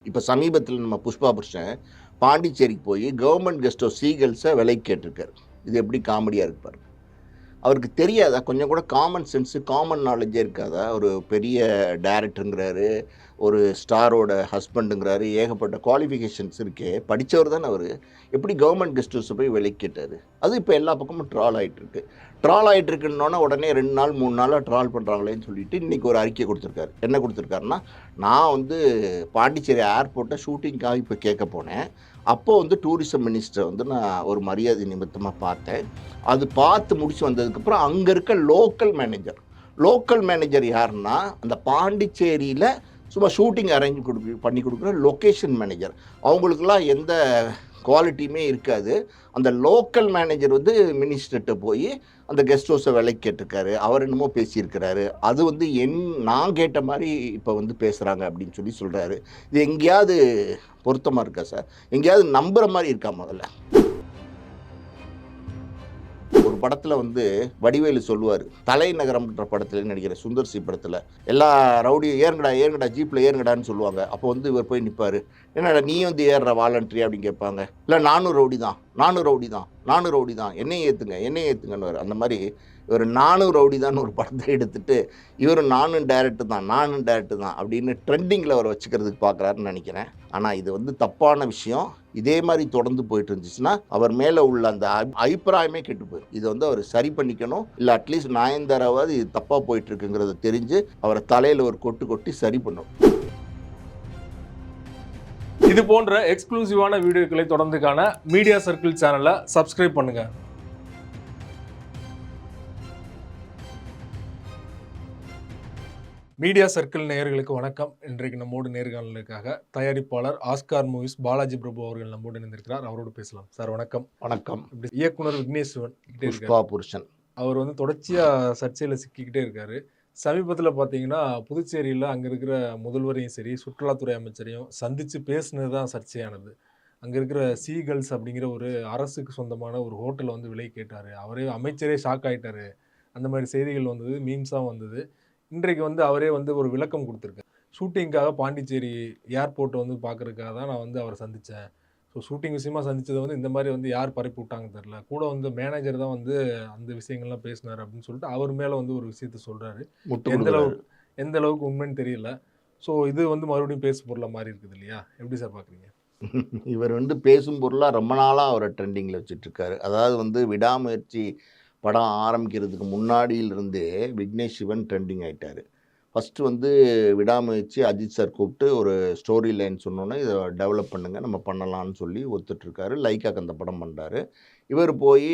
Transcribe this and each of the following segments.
இப்போ சமீபத்தில் நம்ம புஷ்பா புருஷன் பாண்டிச்சேரிக்கு போய் கவர்மெண்ட் கெஸ்ட் ஹவுஸ் சீகல்ஸை விலைக்கு கேட்டிருக்காரு. இது எப்படி காமெடியாக இருக்கு பாருங்க. அவருக்கு தெரியாதா? கொஞ்சம் கூட காமன் சென்ஸு, காமன் நாலேஜே இருக்காதா? ஒரு பெரிய டைரக்டருங்கிறாரு, ஒரு ஸ்டாரோட ஹஸ்பண்டுங்கிறாரு, ஏகப்பட்ட குவாலிஃபிகேஷன்ஸ் இருக்கே. படித்தவர் தானே அவரு. எப்படி கவர்மெண்ட் கெஸ்ட் ஹவுஸை போய் விலைக்கு கேட்டார்? அது இப்போ எல்லா பக்கமும் ட்ரால் ஆகிட்டு இருக்கு. ட்ரால் ஆகிட்டு இருக்குன்னொன்னே உடனே 2 நாள் 3 நாளாக ட்ரால் பண்ணுறாங்களேன்னு சொல்லிட்டு இன்றைக்கி ஒரு அறிக்கை கொடுத்துருக்காரு. என்ன கொடுத்துருக்காருன்னா, நான் வந்து பாண்டிச்சேரி ஏர்போர்ட்டை ஷூட்டிங்காக இப்போ கேட்க போனேன். அப்போ வந்து டூரிசம் மினிஸ்டரை வந்து நான் ஒரு மரியாதை நிமித்தமாக பார்த்தேன். அது பார்த்து முடிச்சு வந்ததுக்கப்புறம் அங்கே இருக்க லோக்கல் மேனேஜர் யாருன்னா, அந்த பாண்டிச்சேரியில் சும்மா ஷூட்டிங் அரேஞ்ச் பண்ணி கொடுக்குற லொக்கேஷன் மேனேஜர். அவங்களுக்கெல்லாம் எந்த குவாலிட்டியுமே இருக்காது. அந்த லோக்கல் மேனேஜர் வந்து மினிஸ்டர்கிட்ட போய் அந்த கெஸ்ட் ஹவுஸை விலைக்கு கேட்டிருக்காரு. அவர் என்னமோ பேசியிருக்கிறாரு. அது வந்து நான் கேட்ட மாதிரி இப்போ வந்து பேசுகிறாங்க அப்படின்னு சொல்லி சொல்கிறாரு. இது எங்கேயாவது பொருத்தமாக இருக்கா சார்? எங்கேயாவது நம்புகிற மாதிரி இருக்கா முதல்ல? ஒரு படத்தில் வந்து வடிவேலு சொல்லுவார், தலைநகரம்ன்ற படத்தில் நடிக்கிற சுந்தர் சி படத்தில் எல்லா ரவுடியும் ஏறுங்கடா ஜீப்பில் ஏறுங்கடான்னு சொல்லுவாங்க. அப்போ வந்து இவர் போய் நிற்பார். என்னடா நீ வந்து ஏறுற வாலண்ட்ரி அப்படின்னு கேட்பாங்க. இல்லை நானும் ரவுடி தான் என்னையும் ஏற்றுங்கன்னு. அந்த மாதிரி இவர் நானும் ரவுடி தான் ஒரு படத்தை எடுத்துட்டு இவர் நானும் டேரக்டர் தான் அப்படின்னு ட்ரெண்டிங்கில் அவர் வச்சுக்கிறதுக்கு பார்க்குறாருன்னு நினைக்கிறேன். ஆனால் இது வந்து தப்பான விஷயம். இதே மாதிரி தொடர்ந்து போயிட்டு இருந்துச்சுன்னா அவர் மேலே உள்ள அந்த அபிப்பிராயமே கெட்டு போயிடும். இதை வந்து அவர் சரி பண்ணிக்கணும். இல்லை அட்லீஸ்ட் நயன்தாராவது இது தப்பாக போயிட்டு இருக்குங்கிறத தெரிஞ்சு அவரை தலையில் ஒரு கொட்டி சரி பண்ணணும். இது போன்ற எக்ஸ்க்ளூசிவான வீடியோக்களை தொடர்ந்து காண மீடியா சர்க்கிள் சேனலை சப்ஸ்கிரைப் பண்ணுங்க. மீடியா சர்க்கிள் நேயர்களுக்கு வணக்கம். இன்றைக்கு நம்மோடு நேர்காணலுக்காக தயாரிப்பாளர் ஆஸ்கார் மூவிஸ் பாலாஜி பிரபு அவர்கள் நம்மோடு இணைந்திருக்கிறார். அவரோடு பேசலாம். சார் வணக்கம். வணக்கம். இயக்குனர் விக்னேஷ் சிவன் புஷ்பா புருஷன் அவர் வந்து தொடர்ச்சியாக சர்ச்சையில் சிக்கிக்கிட்டே இருக்காரு. சமீபத்தில் பார்த்தீங்கன்னா புதுச்சேரியில் அங்கே இருக்கிற முதல்வரையும் சரி சுற்றுலாத்துறை அமைச்சரையும் சந்தித்து பேசுனது தான் சர்ச்சையானது. அங்கே இருக்கிற சீகல்ஸ் அப்படிங்கிற ஒரு அரசுக்கு சொந்தமான ஒரு ஹோட்டலை வந்து விலை கேட்டார். அவரே அமைச்சரே ஷாக் ஆகிட்டார். அந்த மாதிரி செய்திகள் வந்தது, மீம்ஸாக வந்தது. இன்றைக்கு வந்து அவரே வந்து ஒரு விளக்கம் கொடுத்துருக்காரு. ஷூட்டிங்காக பாண்டிச்சேரி ஏர்போர்ட்டை வந்து பார்க்குறதுக்காக தான் நான் வந்து அவரை சந்தித்தேன். ஸோ ஷூட்டிங் விஷயமா சந்தித்ததை வந்து இந்த மாதிரி வந்து யார் பரப்பி விட்டாங்கன்னு தெரில. கூட வந்து மேனேஜர் தான் வந்து அந்த விஷயங்கள்லாம் பேசினார் அப்படின்னு சொல்லிட்டு அவர் மேலே வந்து ஒரு விஷயத்த சொல்கிறாரு. எந்த அளவுக்கு உண்மைன்னு தெரியல. ஸோ இது வந்து மறுபடியும் பேசு பொருளாக மாறி இருக்குது இல்லையா? எப்படி சார் பார்க்குறீங்க? இவர் வந்து பேசும் பொருளாக ரொம்ப நாளாக அவரை ட்ரெண்டிங்கில் வச்சுட்ருக்காரு. அதாவது வந்து விடாமுயற்சி படம் ஆரம்பிக்கிறதுக்கு முன்னாடியிலிருந்தே விக்னேஷ் சிவன் ட்ரெண்டிங் ஆகிட்டார். ஃபஸ்ட்டு வந்து விடாமுயற்சி அஜித் சார் கூப்பிட்டு ஒரு ஸ்டோரி லைன் சொன்னோன்னே இதை டெவலப் பண்ணுங்கள், நம்ம பண்ணலான்னு சொல்லி ஒத்துட்ருக்காரு. லைக்காக அந்த படம் பண்ணுறாரு. இவர் போய்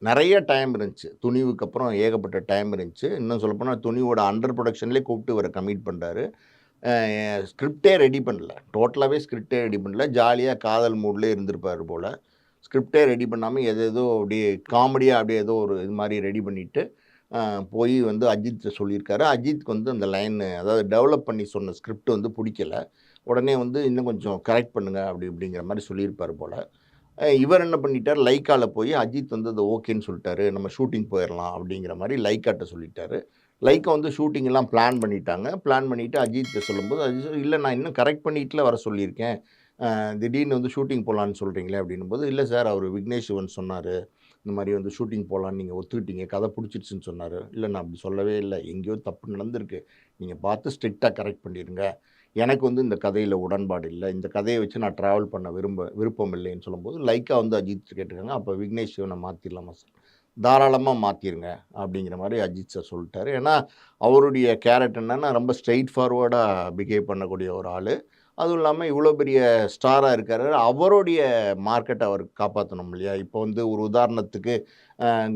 நிறைய டைம் இருந்துச்சு. துணிவுக்கு அப்புறம் ஏகப்பட்ட டைம் இருந்துச்சு. இன்னும் சொல்லப்போனால் துணிவோட அண்டர் ப்ரொடக்ஷன்லேயே கூப்பிட்டு இவரை கமிட் பண்ணுறாரு. ஸ்கிரிப்டே ரெடி பண்ணல. டோட்டலாகவே ஸ்கிரிப்டே ரெடி பண்ணல. ஜாலியாக காதல் மூட்லேயே இருந்திருப்பார் போல். ஸ்கிரிப்டே ரெடி பண்ணாமல் ஏதேதோ அப்படியே காமெடியாக அப்படியே ஏதோ ஒரு இது மாதிரி ரெடி பண்ணிவிட்டு போய் வந்து அஜித்தை சொல்லியிருக்காரு. அஜித்துக்கு வந்து அந்த லைனு, அதாவது டெவலப் பண்ணி சொன்ன ஸ்கிரிப்ட் வந்து பிடிக்கல. உடனே வந்து இன்னும் கொஞ்சம் கரெக்ட் பண்ணுங்கள் அப்படிங்கிற மாதிரி சொல்லியிருப்பார் போல். இவர் என்ன பண்ணிட்டார், லைக்காவில் போய் அஜித் வந்து அது ஓகேன்னு சொல்லிட்டாரு, நம்ம ஷூட்டிங் போயிடலாம் அப்படிங்கிற மாதிரி லைக்காட்ட சொல்லிட்டாரு. லைக்கை வந்து ஷூட்டிங்கெல்லாம் பிளான் பண்ணிவிட்டு அஜித்தை சொல்லும்போது அஜித் இல்லை நான் இன்னும் கரெக்ட் பண்ணிட்டுல வர சொல்லியிருக்கேன், திடீர்னு வந்து ஷூட்டிங் போகலான்னு சொல்கிறீங்களே அப்படின்னும்போது, இல்லை சார் அவர் விக்னேஷ் சிவன் சொன்னார் இந்த மாதிரி வந்து ஷூட்டிங் போகலான்னு, நீங்கள் ஒத்துக்கிட்டீங்க, கதை பிடிச்சிருச்சுன்னு சொன்னார். இல்லை நான் அப்படி சொல்லவே இல்லை, எங்கேயோ தப்பு நடந்திருக்கு, நீங்கள் பார்த்து ஸ்ட்ரிக்டாக கரெக்ட் பண்ணிடுங்க, எனக்கு வந்து இந்த கதையில் உடன்பாடு இல்லை, இந்த கதையை வச்சு நான் ட்ராவல் பண்ண விருப்பம் இல்லைன்னு சொல்லும்போது லைக்காக வந்து அஜித் கேட்டிருக்காங்க. அப்போ விக்னேஷ் சிவனை மாற்றிடலாமா சார்? தாராளமாக மாற்றிடுங்க அப்படிங்கிற மாதிரி அஜித் சார் சொல்லிட்டாரு. ஏன்னா அவருடைய கேரக்டர் என்னென்னா ரொம்ப ஸ்ட்ரெயிட் ஃபார்வர்டாக பிஹேவ் பண்ணக்கூடிய ஒரு ஆள். அதுவும் இல்லாமல் இவ்வளோ பெரிய ஸ்டாராக இருக்கார். அவருடைய மார்க்கெட்டை அவர் காப்பாற்றணும் இல்லையா? இப்போ வந்து ஒரு உதாரணத்துக்கு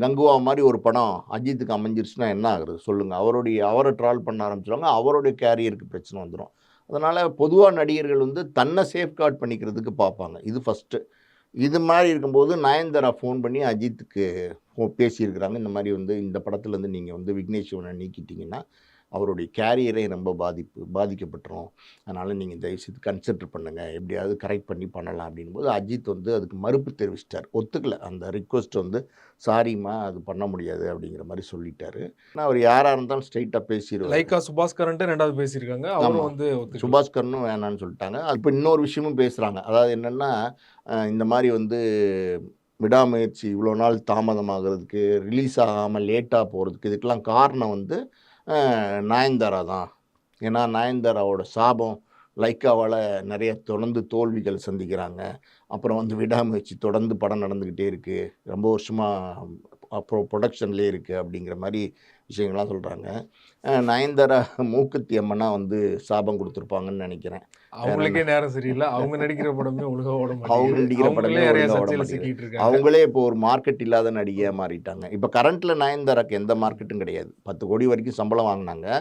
கங்குவா மாதிரி ஒரு படம் அஜித்துக்கு அமைஞ்சிருச்சுன்னா என்ன ஆகுறது சொல்லுங்கள்? அவரை ட்ரால் பண்ண ஆரம்பிச்சிடுவாங்க, அவருடைய கேரியருக்கு பிரச்சனை வந்துடும். அதனால் பொதுவாக நடிகர்கள் வந்து தன்னை சேஃப்கார்ட் பண்ணிக்கிறதுக்கு பார்ப்பாங்க. இது ஃபஸ்ட்டு. இது மாதிரி இருக்கும்போது நயன்தாரா ஃபோன் பண்ணி அஜித்துக்கு பேசியிருக்கிறாங்க. இந்த மாதிரி வந்து இந்த படத்துலேருந்து நீங்கள் வந்து விக்னேஷ் சிவனை நீக்கிட்டிங்கன்னா அவருடைய கேரியரே ரொம்ப பாதிக்கப்பட்டுரும். அதனால் நீங்கள் தயவுசெய்து கன்சிடர் பண்ணுங்கள், எப்படியாவது கரெக்ட் பண்ணி பண்ணலாம் அப்படின்போது அஜித் வந்து அதுக்கு மறுப்பு தெரிவிச்சிட்டார். ஒத்துக்கல அந்த ரிக்வெஸ்ட் வந்து, சாரிம்மா அது பண்ண முடியாது அப்படிங்கிற மாதிரி சொல்லிட்டாரு. ஆனால் அவர் யாராக இருந்தாலும் ஸ்ட்ரைட்டாக பேசிடுவார். லைக்கா சுபாஸ்கரன்ட்டு 2வது பேசியிருக்காங்க. அவரும் ஆமாம், வந்து ஒத்துக்கல. சுபாஸ்கரனும் வேணான்னு சொல்லிட்டாங்க. இப்போ இன்னொரு விஷயமும் பேசுகிறாங்க. அதாவது என்னென்னா, இந்த மாதிரி வந்து விடாமுயற்சி இவ்வளோ நாள் தாமதமாகிறதுக்கு, ரிலீஸ் ஆகாமல் லேட்டாக போகிறதுக்கு, இதுக்கெல்லாம் காரணம் வந்து நயன்தாரா தான். ஏன்னா நயன்தாராவோட சாபம், லைக்காவால் நிறைய தொடர்ந்து தோல்விகள் சந்திக்கிறாங்க. அப்புறம் வந்து விடாமுயற்சி தொடர்ந்து படம் நடந்துக்கிட்டே இருக்குது, ரொம்ப வருஷமாக அப்புறம் ப்ரொடக்ஷன்லேயே இருக்குது அப்படிங்கிற மாதிரி விஷயங்கள்லாம் சொல்கிறாங்க. நயன்தாரா மூக்குத்தி அம்மனா வந்து சாபம் கொடுத்துருப்பாங்கன்னு நினைக்கிறேன். அவங்களுக்கே நேரம் சரியில்லை, அவங்க நடிக்கிற படமே ஒழுங்கா ஓட அவங்க மாட்டேங்குது, நடிக்கிற படமே அவங்களே நிறைய ஒழுங்கா ஓட சர்ச்சையில் மாட்டேங்குது. சிக்கிட்டு இருக்காங்க. அவங்களே இப்போ ஒரு மார்க்கெட் இல்லாத நடிகையாக மாறிட்டாங்க. இப்போ கரண்ட்டில் நயன்தாராக்கு எந்த மார்க்கெட்டும் கிடையாது. 10 கோடி வரைக்கும் சம்பளம் வாங்கினாங்க,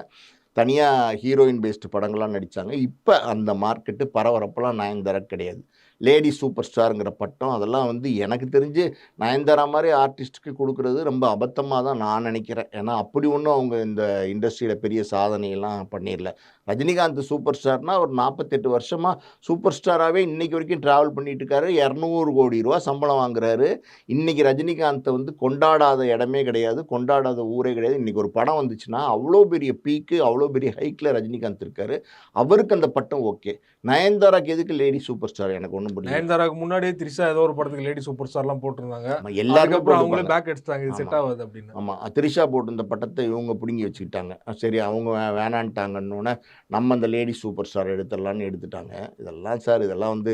தனியாக ஹீரோயின் பேஸ்டு படங்கள்லாம் நடித்தாங்க. இப்போ அந்த மார்க்கெட்டு பரபரப்பெல்லாம் நயன்தாராக்கு கிடையாது. லேடி சூப்பர் ஸ்டாருங்கிற பட்டம் அதெல்லாம் வந்து எனக்கு தெரிஞ்சு நயன்தாரா மாதிரி ஆர்டிஸ்ட்டுக்கு கொடுக்குறது ரொம்ப அபத்தமாக தான் நான் நினைக்கிறேன். ஏன்னா அப்படி ஒன்றும் அவங்க இந்த இண்டஸ்ட்ரியில் பெரிய சாதனையெல்லாம் பண்ணிடல. ரஜினிகாந்த் சூப்பர் ஸ்டார்னால் ஒரு 48 வருஷமாக சூப்பர் ஸ்டாராகவே இன்றைக்கி வரைக்கும் ட்ராவல் பண்ணிட்டு இருக்காரு. 200 கோடி ரூபா சம்பளம் வாங்குறாரு. இன்றைக்கி ரஜினிகாந்தை வந்து கொண்டாடாத இடமே கிடையாது, கொண்டாடாத ஊரே கிடையாது. இன்றைக்கி ஒரு படம் வந்துச்சுன்னா அவ்வளோ பெரிய பீக்கு, அவ்வளோ பெரிய ஹைக்கில் ரஜினிகாந்த் இருக்கார். அவருக்கு அந்த பட்டம் ஓகே. நயன்தாராக்கு எதுக்கு லேடி சூப்பர் ஸ்டார்? எனக்கு ஒன்றும் புரியல. நயன்தாராக்கு முன்னாடியே த்ரிஷா ஏதோ ஒரு படத்துக்கு லேடி சூப்பர் ஸ்டார்லாம் போட்டிருந்தாங்க. எல்லாருமே அதுக்கப்புறம் அவங்களே போட்டுப்பாங்க. பேக் எடுத்தாங்க, இது செட் ஆகாது அப்படின்னு. ஆமாம், த்ரிஷா போட்டிருந்த பட்டத்தை இவங்க பிடுங்கி வச்சுக்கிட்டாங்க. சரி, அவங்க வேணான்ட்டாங்கன்னொன்னே நம்ம அந்த லேடி சூப்பர் ஸ்டார் எடுத்துடலான்னு எடுத்துட்டாங்க. இதெல்லாம் சார், இதெல்லாம் வந்து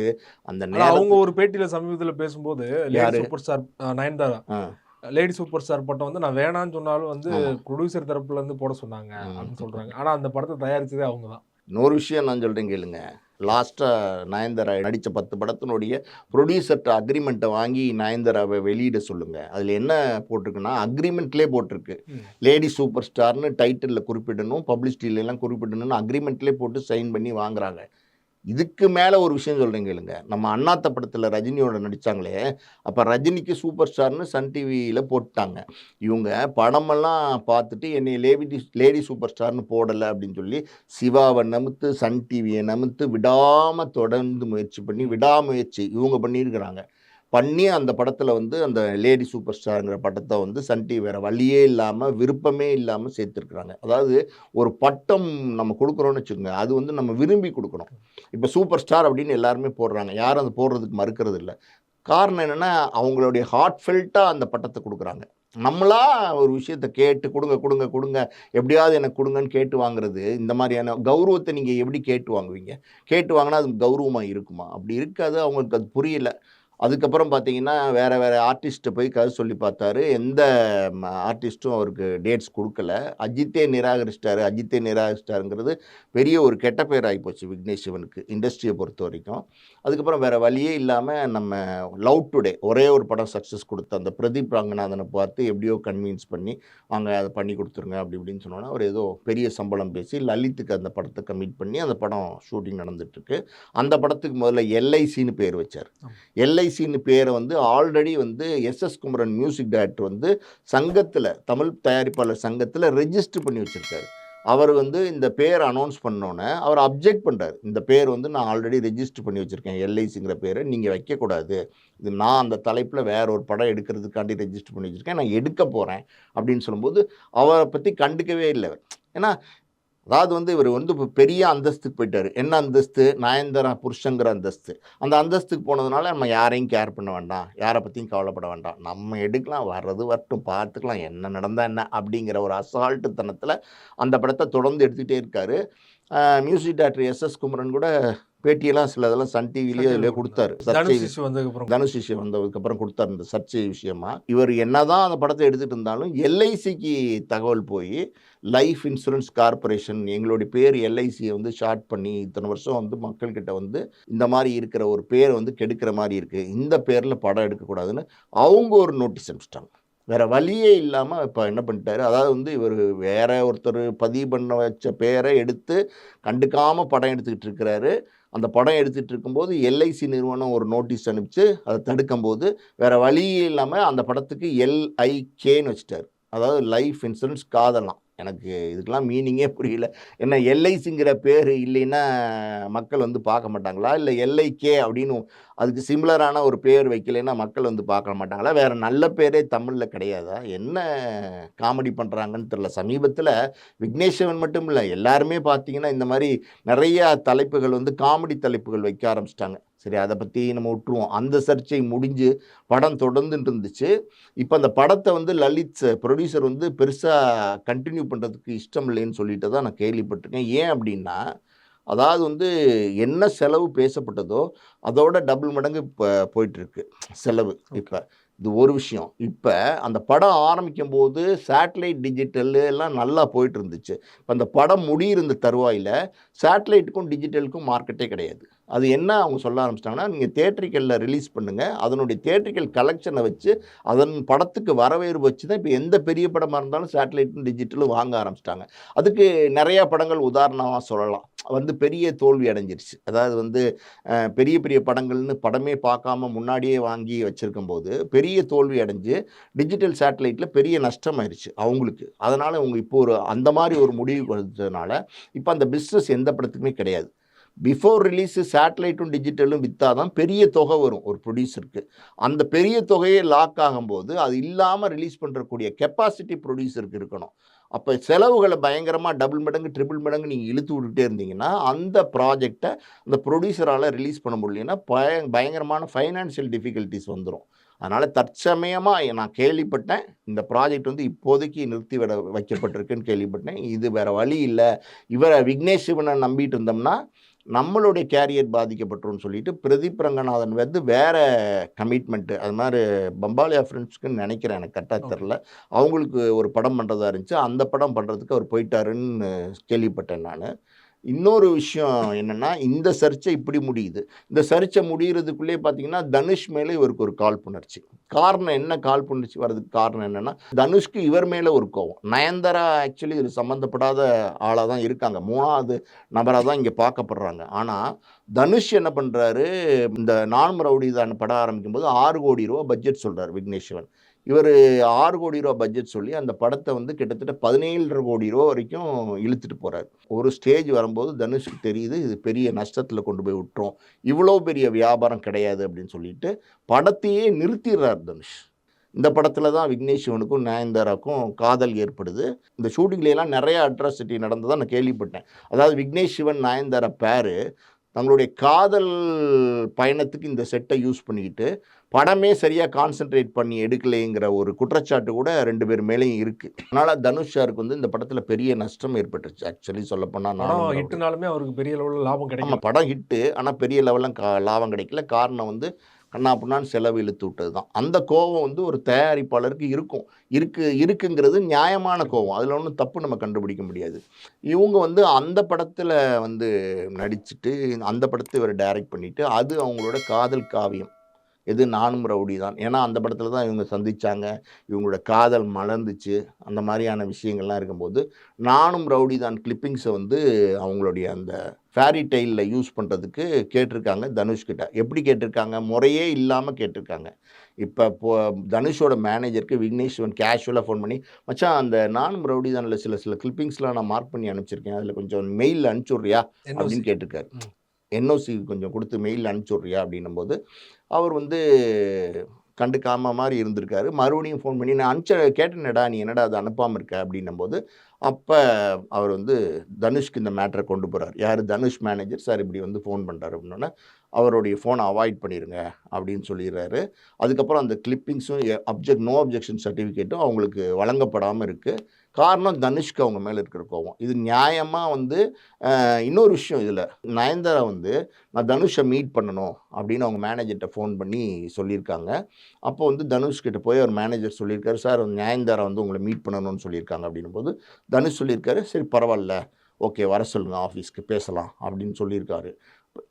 அந்த அவங்க ஒரு பேட்டியில் சமீபத்தில் பேசும்போது lady super star Nayanthara lady super star பட்டம் வந்து நான் வேணான்னு சொன்னாலும் வந்து ப்ரொடியூசர் தரப்புல இருந்து போட சொன்னாங்க அப்படின்னு சொல்றாங்க. ஆனா அந்த படத்தை தயாரிச்சதே அவங்க தான். இன்னொரு விஷயம் நான் சொல்கிறேன் கேளுங்க. லாஸ்ட்டாக நயன்தாரா நடித்த 10 படத்தினுடைய ப்ரொடியூசர்கிட்ட அக்ரிமெண்ட்டை வாங்கி நயன்தாராவை வெளியிட சொல்லுங்கள். அதில் என்ன போட்டிருக்குன்னா, அக்ரிமெண்ட்லேயே போட்டிருக்கு, லேடி சூப்பர் ஸ்டார்னு டைட்டிலில் குறிப்பிடணும், பப்ளிசிட்டிலாம் குறிப்பிடணும்னு அக்ரிமெண்ட்லேயே போட்டு சைன் பண்ணி வாங்குறாங்க. இதுக்கு மேலே ஒரு விஷயம் சொல்கிறேன் கேளுங்க. நம்ம அண்ணாத்த படத்தில் ரஜினியோட நடித்தாங்களே, அப்போ ரஜினிக்கு சூப்பர் ஸ்டார்னு சன் டிவியில் போட்டாங்க. இவங்க படமெல்லாம் பார்த்துட்டு என்னை லேடி சூப்பர் ஸ்டார்னு போடலை அப்படின்னு சொல்லி சிவாவை நமுத்து, சன் டிவியை நமுத்து விடாமல் தொடர்ந்து முயற்சி பண்ணி, விடாமுயற்சி இவங்க பண்ணியிருக்கிறாங்க. பண்ணி அந்த படத்தில் வந்து அந்த லேடி சூப்பர் ஸ்டாருங்கிற பட்டத்தை வந்து சன் டிவி வேறு வழியே இல்லாமல், விருப்பமே இல்லாமல் சேர்த்துருக்குறாங்க. அதாவது ஒரு பட்டம் நம்ம கொடுக்குறோன்னு வச்சுக்கோங்க, அது வந்து நம்ம விரும்பி கொடுக்கணும். இப்போ சூப்பர் ஸ்டார் அப்படின்னு எல்லாருமே போடுறாங்க, யாரும் அது போடுறதுக்கு மறுக்கிறது இல்லை. காரணம் என்னென்னா, அவங்களுடைய ஹார்ட்ஃபெல்ட்டாக அந்த பட்டத்தை கொடுக்குறாங்க. நம்மளா ஒரு விஷயத்தை கேட்டு கொடுங்க கொடுங்க கொடுங்க, எப்படியாவது எனக்கு கொடுங்கன்னு கேட்டு வாங்குறது, இந்த மாதிரியான கௌரவத்தை நீங்கள் எப்படி கேட்டு வாங்குவீங்க? கேட்டு வாங்கினா அது கௌரவமாக இருக்குமா? அப்படி இருக்காது. அவங்களுக்கு அது புரியல. அதுக்கப்புறம் பார்த்தீங்கன்னா, வேறு ஆர்டிஸ்ட்டை போய் கதை சொல்லி பார்த்தாரு. எந்த ஆர்டிஸ்ட்டும் அவருக்கு டேட்ஸ் கொடுக்கல. அஜித்தே நிராகரிச்சிட்டாருங்கிறது பெரிய ஒரு கெட்ட பேர் ஆகிப்போச்சு விக்னேஷ் சிவனுக்கு, இண்டஸ்ட்ரியை பொறுத்த வரைக்கும். அதுக்கப்புறம் வேறு வழியே இல்லாமல் நம்ம லவ் டுடே ஒரே ஒரு படம் சக்ஸஸ் கொடுத்த அந்த பிரதீப் ரங்கநாதனை பார்த்து எப்படியோ கன்வின்ஸ் பண்ணி வாங்க அதை பண்ணி கொடுத்துருங்க அப்படி இப்படின்னு சொன்னோன்னா, அவர் ஏதோ பெரிய சம்பளம் பேசி லலித்துக்கு அந்த படத்தை கமிட் பண்ணி அந்த படம் ஷூட்டிங் நடந்துகிட்ருக்கு. அந்த படத்துக்கு முதல்ல எல்ஐசின்னு பேர் வச்சார். எல்ஐசின்னு பேரை வந்து ஆல்ரெடி வந்து எஸ்எஸ் குமரன் மியூசிக் டைரக்டர் வந்து சங்கத்தில், தமிழ் தயாரிப்பாளர் சங்கத்தில் ரெஜிஸ்டர் பண்ணி வச்சுருக்காரு. அவர் வந்து இந்த பேர் அனௌன்ஸ் பண்ணோன்னே அவர் அப்ஜெக்ட் பண்ணுறாரு. இந்த பேர் வந்து நான் ஆல்ரெடி ரெஜிஸ்டர் பண்ணி வச்சுருக்கேன், எல்ஐசிங்கிற பேரை நீங்கள் வைக்கக்கூடாது, இது நான் அந்த தலைப்பில் வேற ஒரு படம் எடுக்கிறதுக்காண்டி ரெஜிஸ்டர் பண்ணி வச்சுருக்கேன், நான் எடுக்க போகிறேன் அப்படின்னு சொல்லும்போது அவரை பற்றி கண்டுக்கவே இல்லை. ஏன்னா அதாவது வந்து இவர் வந்து இப்போ பெரிய அந்தஸ்துக்கு போயிட்டார். என்ன அந்தஸ்து? நயன்தாரா புருஷங்கிற அந்தஸ்து. அந்த அந்தஸ்துக்கு போனதுனால நம்ம யாரையும் கேர் பண்ண வேண்டாம், யாரை பற்றியும் கவலைப்பட வேண்டாம், நம்ம எடுக்கலாம், வர்றது வரட்டும், பார்த்துக்கலாம், என்ன நடந்தால் என்ன அப்படிங்கிற ஒரு அசால்ட்டுத்தனத்தில் அந்த படத்தை தொடர்ந்து எடுத்துகிட்டே இருக்கார். மியூசிக் டைரக்டர் எஸ்எஸ் குமரன் கூட பேட்டியெல்லாம் சில இதெல்லாம் சன் டிவிலேயே அதில் கொடுத்தாரு. தனுஷ் இஷ்யூ வந்ததுக்கப்புறம் கொடுத்தாரு இந்த சர்ச்சை விஷயமா. இவர் என்னதான் அந்த படத்தை எடுத்துகிட்டு இருந்தாலும் எல்ஐசிக்கு தகவல் போய் லைஃப் இன்சூரன்ஸ் கார்பரேஷன் எங்களுடைய பேர் எல்ஐசியை வந்து ஷார்ட் பண்ணி இத்தனை வருஷம் வந்து மக்கள்கிட்ட வந்து இந்த மாதிரி இருக்கிற ஒரு பேரை வந்து கெடுக்கிற மாதிரி இருக்குது, இந்த பேரில் படம் எடுக்கக்கூடாதுன்னு அவங்க ஒரு நோட்டீஸ் அனுப்பிச்சிட்டாங்க. வேறு வழியே இல்லாமல் இப்போ என்ன பண்ணிட்டாரு, அதாவது வந்து இவர் வேற ஒருத்தர் பதிவு பண்ண வச்ச பேரை எடுத்து கண்டுக்காமல் படம் எடுத்துக்கிட்டு இருக்கிறாரு. அந்த படம் எடுத்துகிட்டு இருக்கும்போது எல்ஐசி நிறுவனம் ஒரு நோட்டீஸ் அனுப்பிச்சு அதை தடுக்கும்போது வேறு வழியே இல்லாமல் அந்த படத்துக்கு LIKன்னு வச்சுட்டார். அதாவது லைஃப் இன்சூரன்ஸ் காதலாம். எனக்கு இதுக்கெல்லாம் மீனிங்கே புரியல. என்ன எல்ஐசிங்கிற பேர் இல்லைன்னா மக்கள் வந்து பார்க்க மாட்டாங்களா? இல்லை எல்ஐகே அப்படின்னு அதுக்கு சிமிலரான ஒரு பேர் வைக்கலைன்னா மக்கள் வந்து பார்க்க மாட்டாங்களா? வேற நல்ல பேரே தமிழ்ல கிடையாதா? என்ன காமெடி பண்றாங்கன்னு தெரியல. சமீபத்தில விக்னேஷ் சிவன் மட்டும் இல்ல, எல்லாருமே பார்த்தீங்கன்னா, இந்த மாரி நெறைய தலைப்புகள் வந்து காமெடி தலைப்புகள் வைக்க ஆரம்பிச்சுட்டாங்க. சரி, அத பத்தி நம்ம விட்டுருவோம். அந்த சர்ச்சை முடிஞ்சு படம் தொடர்ந்துட்டு இருந்துச்சு. இப்ப அந்த படத்த வந்து லலித் புரொடியூசர் வந்து பெருசா கன்டின்யூ பண்றதுக்கு இஷ்டம் இல்லைன்னு சொல்லிட்டதா நான் கேள்விப்பட்டுருக்கேன். ஏன் அப்டின்னா, அதாவது வந்து என்ன செலவு பேசப்பட்டதோ, அதோட டபுள் மடங்கு இப்ப போயிட்டுருக்கு செலவு இப்ப. ஓகே. இது ஒரு விஷயம். இப்ப அந்த படம் ஆரம்பிக்கும்போது சேட்டலைட் டிஜிட்டல் எல்லாம் நல்லா போயிட்டு இருந்துச்சு. இப்ப அந்த படம் முடியிற இந்த தருவாயில சேட்டலைட்டுக்கும், டிஜிட்டலுக்கும் மார்க்கெட்டே கிடையாது. அது என்ன அவங்க சொல்ல ஆரம்பிச்சுட்டாங்கன்னா, நீங்க தியேட்ரிக்கல்ல ரிலீஸ் பண்ணுங்க. அதனுடைய தியேட்ரிக்கல் கலெக்ஷன வச்சு, அதன் படத்துக்கு வரவேற்பு வச்சு தான் இப்ப எந்த பெரிய படமா இருந்தாலும் சேட்டலைட்டும், டிஜிட்டலும் வாங்க ஆரம்பிச்சுட்டாங்க. அதுக்கு நெறைய படங்கள் உதாரணமா சொல்லலாம். வந்து பெரிய தோல்வி அடைஞ்சிருச்சு. அதாவது வந்து பெரிய பெரிய படங்கள்னு படமே பார்க்காம முன்னாடியே வாங்கி வச்சிருக்கும்போது, பெரிய தோல்வி அடைஞ்சு டிஜிட்டல் சேட்டலைட்ல பெரிய நஷ்டமாயிருச்சு அவங்களுக்கு. அதனால அவங்க இப்போ ஒரு அந்த மாரி ஒரு முடிவுக்கு வந்ததுனால, இப்ப அந்த பிசினஸ் எந்த படத்துக்குமே கிடையாது. பிஃபோர் ரிலீஸ் சேட்டலைட்டும், டிஜிட்டலும் வித்தா தான் பெரிய தொகை வரும் ஒரு புரொடியூசருக்கு. அந்த பெரிய தொகையே லாக் ஆகும்போது, அது இல்லாம ரிலீஸ் பண்றக்கூடிய கெப்பாசிட்டி புரொடியூசருக்கு இருக்கணும். அப்ப செலவுகள பயங்கரமா டபுள் மடங்கு, ட்ரிபிள் மடங்கு நீங்க இழுத்து விட்டுட்டே இருந்தீங்கன்னா, அந்த ப்ராஜெக்ட்ட அந்த புரொடியூசரால ரிலீஸ் பண்ண முடியலன்னா, பயங்கரமான ஃபைனான்சியல் டிஃபிகல்டீஸ் வந்துரும். அதனால தற்சமயமா நான் கேள்விப்பட்டேன். இந்த ப்ராஜெக்ட் வந்து இப்போதைக்கு நிறுத்தி வைக்கப்பட்டிருக்குன்னு கேள்விப்பட்டேன். இது வேற வழி இல்ல. இவர விக்னேஷ் சிவன நம்பிட்டு இருந்தோம்னா, நம்மளுடைய கேரியர் பாதிக்கப்பட்டுரும்னு சொல்லிட்டு, பிரதீப் ரங்கநாதன் வந்து வேற கமிட்மெண்ட் அது மாரி பம்பாலியா ஃபிலிம்ஸ்க்குன்னு நெனைக்கிறேன். எனக்கு கரெக்ட்டா ஓகே. தெர்ல. அவங்களுக்கு ஒரு படம் பண்றதா இருந்துச்சு. அந்த படம் பண்றதுக்கு அவர் போயிட்டாருன்னு கேள்விப்பட்டேன் நானு. இன்னொரு விஷயம் என்னன்னா, இந்த சர்ச்சை இப்படி முடியுது. இந்த சர்ச்சை முடியறதுக்குள்ளயே பார்த்தீங்கன்னா, தனுஷ் மேல இவருக்கு ஒரு காழ்ப்புணர்ச்சி. காரணம் என்ன காழ்ப்புணர்ச்சி வர்றதுக்கு காரணம் என்னன்னா, தனுஷ்க்கு இவர் மேல ஒரு கோவம். நயன்தாரா ஆக்சுவலி இதுல சம்மந்தப்படாத ஆளா தான் இருக்காங்க. 3வது நபரா தான் இங்க பார்க்கப்படுறாங்க. ஆனா, தனுஷ் என்ன பண்றாரு, இந்த நானும் ரவுடிதான் படம் ஆரம்பிக்கும்போது ரூ. 6,00,00,000 பட்ஜெட் சொல்றாரு விக்னேஷ் சிவன். இவரு ரூ. 6,00,00,000 பட்ஜெட் சொல்லி அந்த படத்த வந்து கிட்டத்தட்ட ரூ. 17,50,00,000 வரைக்கும் இழுத்துட்டு போறாரு. ஒரு ஸ்டேஜ் வரும்போது தனுஷ்க்கு தெரியுது, இது பெரிய நஷ்டத்துல கொண்டு போய் விட்டுரும். இவ்வளோ பெரிய வியாபாரம் கிடையாது அப்படின்னு சொல்லிட்டு, படத்தையே நிறுத்திர்றாரு தனுஷ். இந்த படத்துல தான் விக்னேஷ் சிவனுக்கும், நயன்தாராக்கும் காதல் ஏற்படுது. இந்த ஷூட்டிங்ல எல்லாம் நெறைய அட்ராசிட்டி நடந்ததா நான் கேள்விப்பட்டேன். அதாவது விக்னேஷ் சிவன், நயன்தாரா பேரு தங்களுடைய காதல் பயணத்துக்கு இந்த செட்ட யூஸ் பண்ணிக்கிட்டு, படமே சரியா கான்சன்ட்ரேட் பண்ணி எடுக்கலைங்கிற ஒரு குற்றச்சாட்டு கூட 2 பேர் மேலயும் இருக்கு. அதனால தனுஷ் சாருக்கு வந்து இந்த படத்துல பெரிய நஷ்டம் ஏற்பட்டுருச்சு. ஆக்சுவலி சொல்லப்போனா படம் நானும் ரவுடி. ஹிட்னாலுமே அவருக்கு பெரிய அளவுல லாபம் ஆமா, கிடைக்கல. படம் ஹிட்டு. ஆனா பெரிய லெவல்ல லாபம் கிடைக்கல. காரணம் வந்து கன்னா பின்னான்னு செலவு இழுத்து விட்டது தான். அந்த கோவம் வந்து ஒரு தயாரிப்பாளருக்கு இருக்கும். இருக்குங்கிறது நியாயமான கண்டிப்பா. கோவம். அதுல ஒண்ணும் தப்பு நம்ம கண்டுபிடிக்க முடியாது. இவுங்க வந்து அந்த படத்துல வந்து நடிச்சுட்டு, அந்த படத்த இவரு டைரக்ட் பண்ணிட்டு, அது அவங்களோட காதல் காவியம். எது நானும் ரவுடி தான். ஏன்னா, அந்த படத்துல தான் இவங்க சந்திச்சாங்க. இவங்களோட காதல் மலர்ந்துச்சு. அந்த மாரியான விஷயங்கள்லாம் இருக்கும்போது, நானும் ரவுடி தான் கிளிப்பிங்ஸ வந்து அவங்களுடைய அந்த ஃபேரி டெய்ல்ல யூஸ் பண்றதுக்கு கேட்டிருக்காங்க தனுஷ்கிட்ட. எப்படி கேட்டிருக்காங்க? முறையே இல்லாம கேட்டிருக்காங்க. இப்ப தனுஷோட மேனேஜருக்கு விக்னேஷ் சிவன் கேஷுவலா ஃபோன் பண்ணி, "மச்சான் அந்த நானும் ரவுடி தான்ல சில சில கிளிப்பிங்ஸ்லாம் நான் மார்க் பண்ணி அனுப்பிச்சிருக்கேன். அதில கொஞ்சம் மெயில்ல அனுப்பிச்சு விட்றியா?" என்ஓசி. அப்படின்னு கேட்டிருக்காரு. ம். என்ஓசி கொஞ்சம் குடுத்து மெயில்ல அனுப்பிச்சு விட்றியா? அப்படின்னும்போது, அவர் வந்து கண்டுக்காம மாரி இருந்திருக்காரு. மறுபடியும் ஃபோன் பண்ணி, "நான் கேட்டேனேடா, நீ என்னடா அத அனுப்பாம இருக்க?" அப்படின்னும்போது, அப்ப அவர் வந்து தனுஷ்க்கு இந்த மேட்டர கொண்டு போறாரு. யாரு? தனுஷ் மேனேஜர், "சார் இப்படி வந்து ஃபோன் பண்றாரு." அப்படின்னோனே, "அவருடைய ஃபோன அவாய்ட் பண்ணிருங்க." அப்படின்னு சொல்லிர்றாரு. அதுக்கப்புறம் அந்த கிளிப்பிங்ஸும் நோ அப்ஜெக்ஷன் சர்டிஃபிகேட்டும் அவங்களுக்கு வழங்கப்படாம இருக்கு. காரணம் தனுஷ்க்கு அவங்க மேல இருக்கிற கோவம். இது நியாயமா வந்து இன்னொரு விஷயம் இதுல, நயன்தாரா வந்து நான் தனுஷ மீட் பண்ணணும் அப்படின்னு அவங்க மேனேஜர்ட்ட ஃபோன் பண்ணி சொல்லியிருக்காங்க. அப்போ வந்து தனுஷ் கிட்ட போய் அவர் மேனேஜர் சொல்லியிருக்காரு, "சார் நயன்தாரா வந்து உங்கள மீட் பண்ணணும்னு சொல்லியிருக்காங்க." அப்படின்னும்போது தனுஷ் சொல்லியிருக்காரு, "சரி பரவால்ல. ஓகே, வர சொல்லுங்க ஆஃபீஸ்க்கு பேசலாம்." அப்படின்னு சொல்லியிருக்காரு.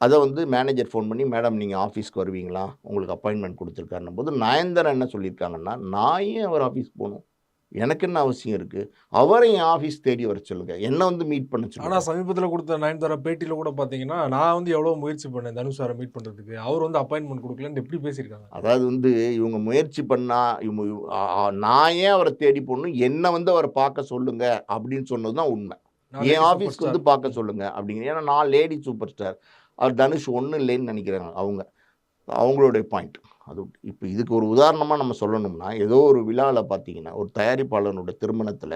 அத வந்து மேனேஜர் ஃபோன் பண்ணி, "மேடம் நீங்க ஆஃபீஸ்க்கு வருவீங்களா? உங்களுக்கு அப்பாயின்ட்மென்ட் குடுத்துருக்காருன்னும்போது." நயன்தாரா என்ன சொல்லியிருக்காங்கன்னா, "நான் ஏன் அவர் ஆஃபீஸ் போணும்? எனக்கு என்ன அவசியம் இருக்குது? அவரை என் ஆஃபீஸ் தேடி வர சொல்லுங்கள், என்ன வந்து மீட் பண்ண ஆனா சொல்லுங்கள். சமீபத்தில குடுத்த நயன்தாரா பேட்டியில கூட பார்த்தீங்கன்னா, நான் வந்து எவ்வளோ முயற்சி பண்ணேன் தனுஷ் சார மீட் பண்றதுக்கு. அவர் வந்து அப்பாயின்ட்மென்ட் குடுக்கலன்னு எப்படி பேசியிருக்காங்க. அதாவது வந்து இவங்க முயற்சி பண்ணா, இவங்க நான் ஏன் அவரை தேடி போகணும், என்ன வந்து அவரை பார்க்க சொல்லுங்க அப்படின்னு சொன்னது தான் உண்மை. நான் என் லேடி சூப்பர் ஆஃபீஸ்க்கு ஸ்டார். வந்து பார்க்க சொல்லுங்க அப்படிங்கிற. ஏன்னா நான் லேடி சூப்பர் ஸ்டார். அவர் தனுஷ் ஒண்ணும் இல்லைன்னு நினைக்கிறாங்க அவங்க. அவங்களுடைய பாயிண்ட். அது இப்போ இதுக்கு ஒரு உதாரணமா நம்ம சொல்லணும்னா, ஏதோ ஒரு விழால பார்த்தீங்கன்னா, ஒரு தயாரிப்பாளனுடைய திருமணத்தில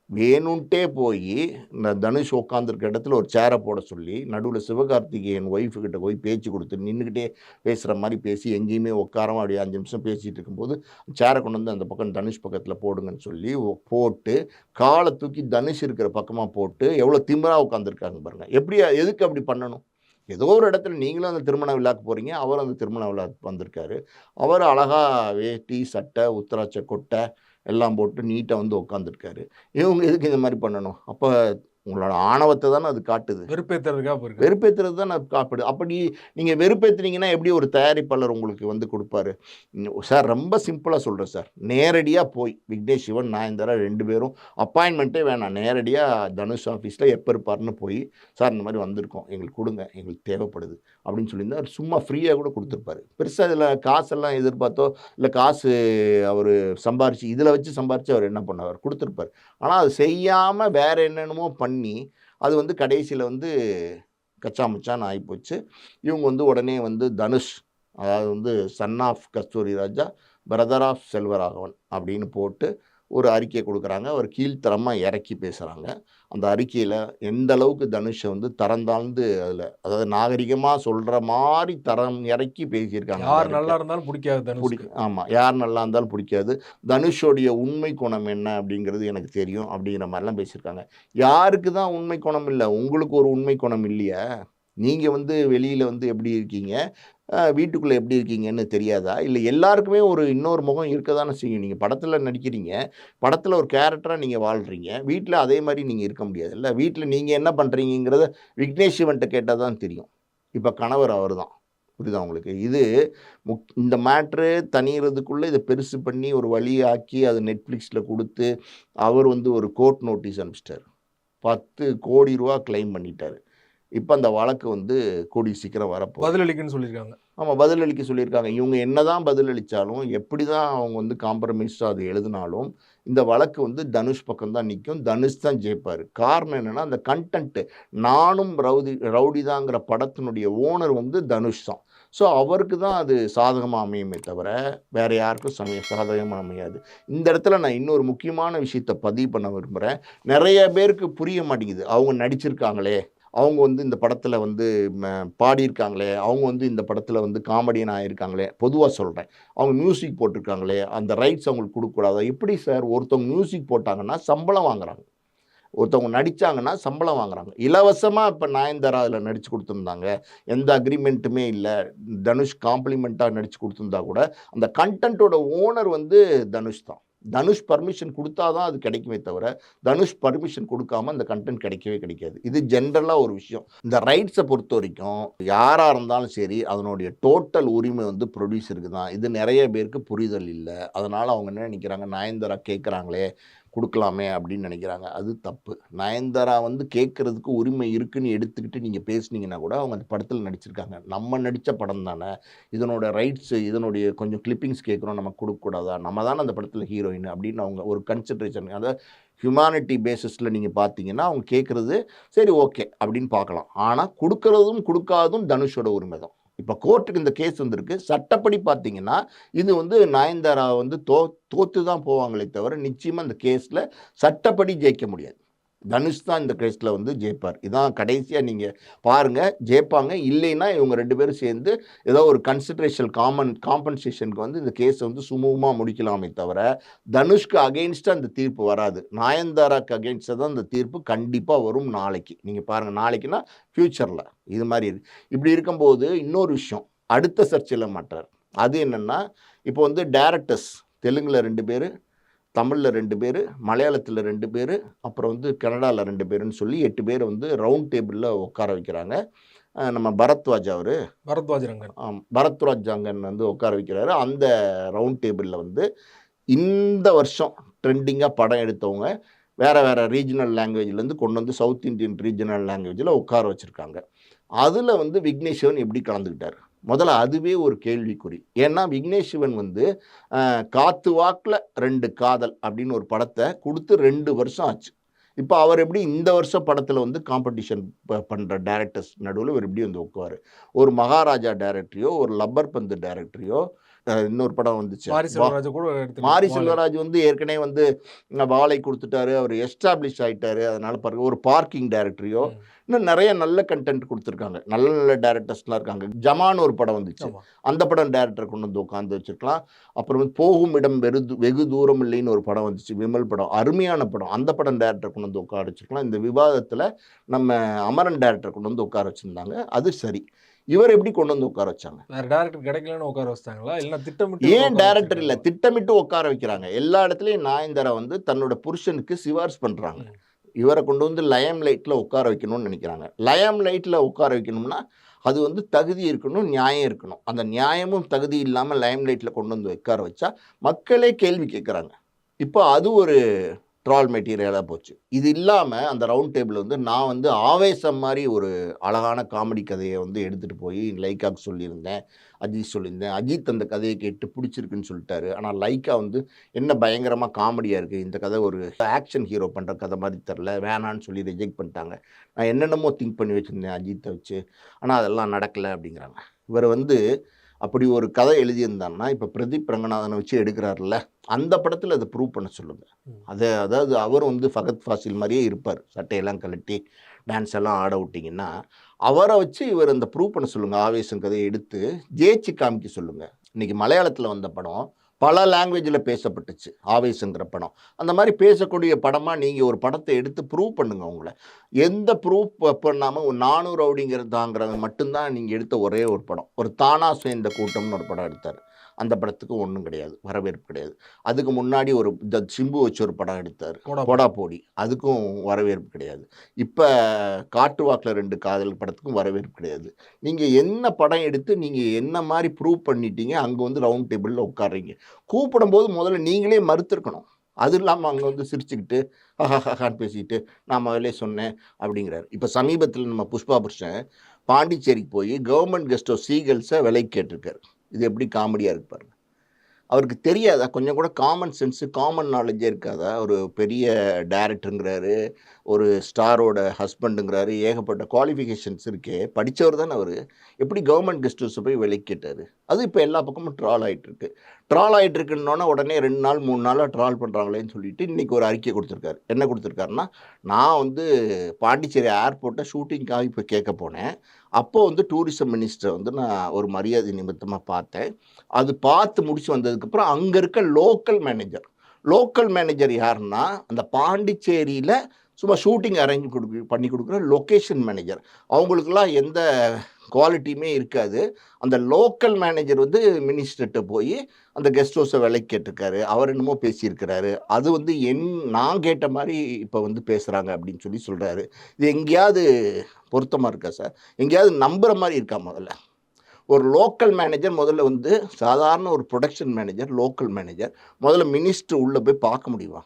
வேணுன்ட்டே போயி, இந்த தனுஷ் உட்காந்துருக்க இடத்துல ஒரு சேர போட சொல்லி, நடுவுல சிவகார்த்திகேயன் ஒய்ஃப் கிட்ட போய் பேச்சு குடுத்து, நின்னுக்கிட்டே பேசுற மாரி பேசி, எங்கேயுமே உட்காராம அப்படியே 5 நிமிஷம் பேசிட்டு இருக்கும்போது, சேர கொண்டு வந்து அந்த பக்கம் தனுஷ் பக்கத்துல போடுங்கன்னு சொல்லி போட்டு, கால தூக்கி தனுஷ் இருக்கிற பக்கமா போட்டு, எவ்வளோ திமிரா உட்காந்துருக்காங்க பாருங்க. எதுக்கு அப்படி பண்ணணும்? ஏதோ ஒரு இடத்துல நீங்களும் அந்த திருமண விழாக்கு போறீங்க, அவரும் அந்த திருமண விழாக்கு வந்திருக்காரு. அவரு அழகா வேட்டி, சட்டை, உத்தராட்ச கொட்டை எல்லாம் போட்டு நீட்டா வந்து உட்காந்துருக்காரு. இவங்க எதுக்கு இந்த மாரி பண்ணணும்? அப்ப உங்களோட ஆணவத்த தானே அது காட்டுது. வெறுப்பேத்துறதுக்காக போயிருக்காங்க. வெறுப்பேத்துறது தான் நான் காப்பிடு. அப்படி நீங்க வெறுப்பேத்துனீங்கன்னா, எப்படி ஒரு தயாரிப்பாளர் உங்களுக்கு வந்து குடுப்பாரு? சார் ரொம்ப சிம்பிளா சொல்றேன் சார். நேரடியா போய் விக்னேஷ் சிவன், நயன்தாரா 2 பேரும் அப்பாயின்ட்மென்ட்டே வேணாம். நேரடியா தனுஷ் ஆஃபீஸ்ல எப்ப இருப்பாருன்னு போய், சார் இந்த மாரி வந்திருக்கோம். எங்களுக்கு குடுங்க. எங்களுக்கு தேவைப்படுது. அப்படின்னு சொல்லியிருந்தா, அவரு சும்மா ஃப்ரீயா கூட குடுத்துருப்பாரு. பெருசா இதுல காசெல்லாம் எதிர்பார்த்தோ, இல்ல காசு அவரு சம்பாரிச்சு இதில வச்சு சம்பாரிச்சு அவர் என்ன பண்ணுவாரு? குடுத்துருப்பாரு. ஆனா, அது செய்யாம வேற என்னென்னமோ பண்ணி, அது வந்து கடைசியில வந்து கச்சா முச்சான்னு ஆயிப்போச்சு. இவங்க வந்து உடனே வந்து தனுஷ், அதாவது வந்து son of Kasthuri Raja, brother of Selvaraghavan அப்படின்னு போட்டு ஒரு அறிக்கை குடுக்குறாங்க. அவர் கீழ்த்தரமா இறக்கி பேசுறாங்க. அந்த அறிக்கையில எந்த அளவுக்கு தனுஷ வந்து தரம் தாழ்ந்து அதில அதாவது நாகரிகமா சொல்ற மாரி தரம் இறக்கி பேசியிருக்காங்க அந்த யார் நல்லா அறிக்கை. இருந்தாலும் புடிக்காது தனுஷ்க்கு. ஆமா. யார் நல்லா இருந்தாலும் பிடிக்காது. தனுஷோடைய உண்மை குணம் என்ன அப்படிங்கிறது எனக்கு தெரியும். அப்படிங்கிற மாரிலாம் பேசியிருக்காங்க. யாருக்கு தான் உண்மை குணம் இல்ல? உங்களுக்கு ஒரு உண்மை குணம் இல்லையா? நீங்க வந்து வெளியில வந்து எப்படி இருக்கீங்க? வீட்டுக்குள்ள எப்படி இருக்கீங்கன்னு தெரியாதா? இல்ல எல்லாருக்குமே ஒரு இன்னொரு முகம் இருக்க தானே செய்யும். நீங்க படத்துல நடிக்கிறீங்க. படத்துல ஒரு கேரக்டரா நீங்க வாழ்றீங்க. வீட்ல அதே மாரி நீங்க இருக்க முடியாதுல்ல. வீட்ல நீங்க என்ன பண்றீங்கங்கிறத விக்னேஷ் சிவன்ட்ட கேட்டா தான் தெரியும். இப்ப கணவர் அவரு தான். புரியுதா உங்களுக்கு? இது இந்த மேட்ரு தணியிறதுக்குள்ள இத பெருசு பண்ணி ஒரு வழியாக்கி அத Netflixல குடுத்து, அவர் வந்து ஒரு கோர்ட் நோட்டீஸ் அனுப்பிச்சிட்டாரு. ₹10,00,00,000 கிளைம் பண்ணிட்டாரு. இப்ப அந்த வழக்கு வந்து கூடிய சீக்கிரம் வரப்போகுது. பதிலளிக்குன்னு சொல்லியிருக்காங்க. ஆமா, பதிலளிக்க சொல்லியிருக்காங்க. இவங்க என்னதான் பதிலளிச்சாலும், எப்படிதான் அவங்க வந்து காம்ப்ரமைஸ்டா அது எழுதினாலும், இந்த வழக்கு வந்து தனுஷ் பக்கம் தான் நிக்கும். தனுஷ் தான் ஜெயிப்பாரு. காரணம் என்னன்னா, அந்த கன்டென்ட் நானும் ரவுடி தான்ங்கிற படத்தினுடைய ஓனர் வந்து தனுஷ் தான். ஸோ அவருக்கு தான் அது சாதகமா அமையுமே தவிர, வேற யாருக்கும் சாதகமா அமையாது. இந்த இடத்துல நான் இன்னொரு முக்கியமான விஷயத்த பதிவு பண்ண விரும்புறேன். நெறைய பேருக்கு புரிய மாட்டேங்குது. அவங்க நடிச்சிருக்காங்களே, அவங்க வந்து இந்த படத்துல வந்து பாடியிருக்காங்களே, அவங்க வந்து இந்த படத்துல வந்து காமெடியன் ஆயிருக்காங்களே, பொதுவா சொல்றேன். அவங்க மியூசிக் போட்டிருக்காங்களே, அந்த ரைட்ஸ் அவங்களுக்கு குடுக்கக்கூடாதா? எப்படி சார் ஒருத்தவங்க மியூசிக் போட்டாங்கன்னா சம்பளம் வாங்குறாங்க. ஒருத்தவங்க நடிச்சாங்கன்னா சம்பளம் வாங்குறாங்க. இலவசமா இப்ப நயன்தாரா அதுல நடிச்சு குடுத்திருந்தாங்க. எந்த அக்ரீமென்ட்டுமே இல்ல. தனுஷ் காம்ப்ளிமென்ட்டா நடிச்சு குடுத்திருந்தா கூட, அந்த கன்டென்ட்டோட ஓனர் வந்து தனுஷ் தான். தனுஷ் பர்மிஷன் குடுத்தா தான் அது கிடைக்குமே தவிர, தனுஷ் பர்மிஷன் குடுக்காம அந்த கன்டென்ட் கிடைக்கவே கிடைக்காது. இது ஜெனரலா ஒரு விஷயம். இந்த ரைட்ஸ பொறுத்தவரைக்கும், யாரா இருந்தாலும் சரி, அதனுடைய டோட்டல் உரிமை வந்து புரொடியூசருக்கு தான். இது நெறைய பேருக்கு புரிதல் இல்ல. அதனால அவங்க என்ன நெனைக்கிறாங்க, நயன்தாரா கேட்கறாங்களே, குடுக்கலாமே அப்படின்னு நெனைக்கிறாங்க. அது தப்பு. நயன்தாரா வந்து கேட்கறதுக்கு உரிமை இருக்குன்னு எடுத்துக்கிட்டு நீங்க பேசுனீங்கன்னா கூட, அவங்க அந்த படத்துல நடிச்சிருக்காங்க. நம்ம நடிச்ச படம் தானே. இதனோட ரைட்ஸ், இதனுடைய கொஞ்சம் கிளிப்பிங்ஸ் கேட்குறோம். நமக்கு குடுக்கக்கூடாதா? நம்ம தானே அந்த படத்துல ஹீரோயின் அப்படின்னு அவங்க ஒரு கன்சிடரேஷன் அதாவது ஹியூமானிட்டி பேசிஸ்ல நீங்க பார்த்தீங்கன்னா, அவங்க கேட்கறது சரி ஓகே அப்படின்னு பார்க்கலாம். ஆனா குடுக்கறதும், குடுக்காததும் தனுஷோட உரிமை தான். இப்ப கோர்ட்டுக்கு இந்த கேஸ் வந்திருக்கு. சட்டப்படி பார்த்தீங்கன்னா, இது வந்து நயன்தாரா வந்து தோத்து தான் போவாங்களே தவிர, நிச்சயமா இந்த கேஸ்ல சட்டப்படி ஜெயிக்க முடியாது. தனுஷ் தான் இந்த கேஸ்ல வந்து ஜெயிப்பார். இதான் கடைசியா நீங்க பாருங்க, ஜெயிப்பாங்க. இல்லைன்னா இவங்க 2 பேரும் சேர்ந்து ஏதோ ஒரு காம்பன்சேஷனுக்கு வந்து இந்த கேஸ வந்து சுமூகமா முடிக்கலாமே தவிர, தனுஷ்க்கு அகைன்ஸ்டா அந்த தீர்ப்பு வராது. நயன்தாராக்கு அகைன்ஸ்டா தான் இந்த தீர்ப்பு கண்டிப்பா வரும் நாளைக்கு. நீங்க பாருங்க, நாளைக்குன்னா ஃபியூச்சர்ல. இது மாரி இப்படி இருக்கும்போது இன்னொரு விஷயம், அடுத்த சர்ச்சையில மாட்றார். அது என்னன்னா, இப்போ வந்து டைரக்டர்ஸ் தெலுங்குல 2 பேரு, தமிழ்ல 2 பேரு, மலையாளத்தில 2 பேரு, அப்புறம் வந்து கன்னடால 2 பேருன்னு சொல்லி 8 பேர வந்து ரவுண்ட் டேபிள்ல உட்கார வைக்கிறாங்க. நம்ம பரத்வாஜ் அவரு, பரத்வாஜ் ரங்கன். பரத்வாஜ் அங்கன் வந்து உட்கார வைக்கிறாரு. அந்த ரவுண்ட் டேபிள்ல வந்து இந்த வருஷம் ட்ரெண்டிங்காக படம் எடுத்தவங்க வேறு ரீஜனல் லாங்குவேஜ்லேருந்து கொண்டு வந்து சவுத் இந்தியன் ரீஜனல் லாங்குவேஜில் உட்கார வச்சுருக்காங்க. அதில் வந்து விக்னேஷ் சிவன் எப்படி கலந்துக்கிட்டார்? முதல்ல அதுவே ஒரு கேள்விக்குறி. ஏன்னா விக்னேஷ் சிவன் வந்து காத்து வாக்கில் 2 காதல் அப்படின்னு ஒரு படத்தை கொடுத்து 2 வருஷம் ஆச்சு. இப்போ அவர் எப்படி இந்த வருஷம் படத்தில் வந்து காம்படிஷன் பண்ணுற டேரக்டர்ஸ் நடுவில் இவர் எப்படி வந்து உட்காரு? ஒரு மகாராஜா டேரக்டரையோ, ஒரு லப்பர் பந்து டேரக்டரையோ, இன்னொரு படம் வந்துச்சு மாரி செல்வராஜ் கூட மாரி எடுத்துக்கலாம். வாழை. செல்வராஜ் வந்து ஏற்கனவே வந்து வாழை கொடுத்துட்டாரு. அவர் எஸ்டாப்ளிஷ் ஆயிட்டாரு. அதனால பாருங்க ஒரு பார்க்கிங் டைரக்டரையோ, ம். இன்னும் நிறைய நல்ல கண்டென்ட் கொடுத்துருக்காங்க. நல்ல நல்ல டேரக்டர்ஸ்லாம் இருக்காங்க. ஜமான்னு ஒரு படம் வந்துச்சு. ஆமா. அந்த படம் டேரக்டரை கொண்டு வந்து உட்காந்து வச்சிருக்கலாம். அப்புறம் வந்து போகும் இடம் வெகு தூரம் இல்லைன்னு ஒரு படம் வந்துச்சு. விமல் படம். அருமையான படம். அந்த படம் டேரக்டரை கொண்டு வந்து உட்கார வச்சிருக்கலாம். இந்த விவாதத்தில் நம்ம அமரன் டேரக்டரை கொண்டு வந்து உட்கார வச்சிருந்தாங்க. அது சரி. இவர் எப்படி கொண்டு வந்து உட்கார வச்சாங்க? வேற டைரக்டர் கிடைக்கலன்னு உட்கார வச்சிட்டாங்களா? இல்ல திட்டமிட்டு ஏன் உட்கார டைரக்டர் இல்ல, வச்சிருக்காங்களா? திட்டமிட்டு உட்கார வைக்கிறாங்க. எல்லா இடத்துலயும் நயன்தாரா வந்து தன்னோட புருஷனுக்கு சிபாரிசு பண்றாங்க. ம். இவரை கொண்டு வந்து லயம் லைட்ல உட்கார வைக்கணும்னு நினைக்கிறாங்க. லயம் லைட்ல உட்கார வைக்கணும்னா அது வந்து தகுதி இருக்கணும், நியாயம் இருக்கணும். அந்த நியாயமும் தகுதி இல்லாம லயம் லைட்ல கொண்டு வந்து உட்கார வச்சா மக்களே கேள்வி கேட்குறாங்க. இப்போ அது ஒரு ட்ரால் மெட்டீரியலாக போச்சு. இது இல்லாமல் அந்த ரவுண்ட் டேபிள் வந்து நான் வந்து ஆவேசம் மாதிரி ஒரு அழகான காமெடி கதையை வந்து எடுத்துகிட்டு போய் லைக்காவுக்கு சொல்லியிருந்தேன். அஜித் சொல்லியிருந்தேன். அஜித் அந்த கதையை கேட்டு பிடிச்சிருக்குன்னு சொல்லிட்டாரு. ஆனால் லைக்கா வந்து என்ன பயங்கரமாக காமெடியாக இருக்குது, இந்த கதை ஒரு ஆக்ஷன் ஹீரோ பண்ணுற கதை மாதிரி தெரில, வேணான்னு சொல்லி ரிஜெக்ட் பண்ணிட்டாங்க. நான் என்னென்னமோ திங்க் பண்ணி வச்சுருந்தேன் அஜித்தை வச்சு, ஆனால் அதெல்லாம் நடக்கலை அப்படிங்கிறாங்க. இவர் வந்து அப்படி ஒரு கதை எழுதியிருந்தான்னா இப்போ பிரதீப் ரங்கநாதனை வச்சு எடுக்கிறாருல்ல, அந்த படத்தில் அதை ப்ரூவ் பண்ண சொல்லுங்கள். அதாவது அவர் வந்து ஃபகத் ஃபாசில் மாதிரியே இருப்பார். சட்டையெல்லாம் கழட்டி டான்ஸ் எல்லாம் ஆட விட்டிங்கன்னா அவரை வச்சு இவர் அந்த ப்ரூவ் பண்ண சொல்லுங்கள். ஆவேசம் கதையை எடுத்து ஜெயிச்சு காமிக்க சொல்லுங்கள். இன்றைக்கி மலையாளத்தில் வந்த படம் பல லாங்குவேஜில் பேசப்பட்டுச்சு. ஆவேசங்கிற படம் அந்த மாதிரி பேசக்கூடிய படமாக நீங்கள் ஒரு படத்தை எடுத்து ப்ரூவ் பண்ணுங்கள். உங்களை எந்த ப்ரூவ் பண்ணாமல் ஒரு 400 ரவுடிங்கிறதாங்கிறது மட்டும்தான் நீங்கள் எடுத்த ஒரே ஒரு படம். ஒரு தானா சேர்ந்த கூட்டம்னு ஒரு படம் எடுத்தார். அந்த படத்துக்கு ஒன்றும் கிடையாது, வரவேற்பு கிடையாது. அதுக்கு முன்னாடி ஒரு சிம்பு வச்சு ஒரு படம் எடுத்தார், போடா போடி, அதுக்கும் வரவேற்பு கிடையாது. இப்போ காட்டு வாக்கில் 2 காதல் படத்துக்கும் வரவேற்பு கிடையாது. நீங்கள் என்ன படம் எடுத்து நீங்கள் என்ன மாதிரி ப்ரூவ் பண்ணிட்டீங்க, அங்கே வந்து ரவுண்ட் டேபிளில் உட்காடுறீங்க. கூப்பிடும்போது முதல்ல நீங்களே மறுத்துருக்கணும். அது இல்லாமல் அங்கே வந்து சிரிச்சுக்கிட்டு ஹஹான்னு பேசிக்கிட்டு நான் முதலே சொன்னேன் அப்படிங்கிறாரு. இப்போ சமீபத்தில் நம்ம புஷ்பா புருஷன் பாண்டிச்சேரிக்கு போய் கவர்மெண்ட் கெஸ்ட் ஹவுஸ் சீகல்ஸை விலைக்கு கேட்டிருக்காரு. இது எப்படி காமெடியாக இருக்கு பாருங்க. அவருக்கு தெரியாதா? கொஞ்சம் கூட காமன் சென்ஸு, காமன் நாலேஜே இருக்காதா? ஒரு பெரிய டைரக்டருங்கிறாரு, ஒரு ஸ்டாரோட ஹஸ்பண்டுங்கிறாரு, ஏகப்பட்ட குவாலிஃபிகேஷன்ஸ் இருக்கே. படித்தவர் தானே அவர். எப்படி கவர்மெண்ட் கெஸ்ட் ஹவுஸை போய் விலைக்கு கேட்டார்? அது இப்போ எல்லா பக்கமும் ட்ரால் ஆகிட்டுருக்கு. ட்ரால் ஆகிட்டுருக்குன்னொன்னே உடனே 2 நாள் 3 நாளாக ட்ரால் பண்ணுறாங்களேன்னு சொல்லிட்டு இன்றைக்கி ஒரு அறிக்கை கொடுத்துருக்காரு. என்ன கொடுத்துருக்காருன்னா, நான் வந்து பாண்டிச்சேரி ஏர்போர்ட்டை ஷூட்டிங்காக இப்போ கேட்க போனேன். அப்போது வந்து டூரிசம் மினிஸ்டரை வந்து நான் ஒரு மரியாதை நிமித்தமாக பார்த்தேன். அது பார்த்து முடிச்சு வந்ததுக்கப்புறம் அங்கே இருக்க லோக்கல் மேனேஜர் யாருன்னா அந்த பாண்டிச்சேரியில் சும்மா ஷூட்டிங் அரேஞ்ச் பண்ணி கொடுக்குற லொக்கேஷன் மேனேஜர். அவங்களுக்கெல்லாம் எந்த குவாலிட்டியுமே இருக்காது. அந்த லோக்கல் மேனேஜர் வந்து மினிஸ்டர்கிட்ட போய் அந்த கெஸ்ட் ஹவுஸை விலைக்கு கேட்டிருக்காரு. அவர் என்னமோ பேசியிருக்கிறாரு. அது வந்து நான் கேட்ட மாதிரி இப்போ வந்து பேசுகிறாங்க அப்படின்னு சொல்கிறாரு. இது எங்கேயாவது பொருத்தமாக இருக்கா சார்? எங்கேயாவது நம்புகிற மாதிரி இருக்கா? ஒரு லோக்கல் மேனேஜர் முதல்ல வந்து சாதாரண ஒரு ப்ரொடக்ஷன் மேனேஜர், லோக்கல் மேனேஜர் முதல்ல மினிஸ்டர் உள்ளே போய் பார்க்க முடியுமா?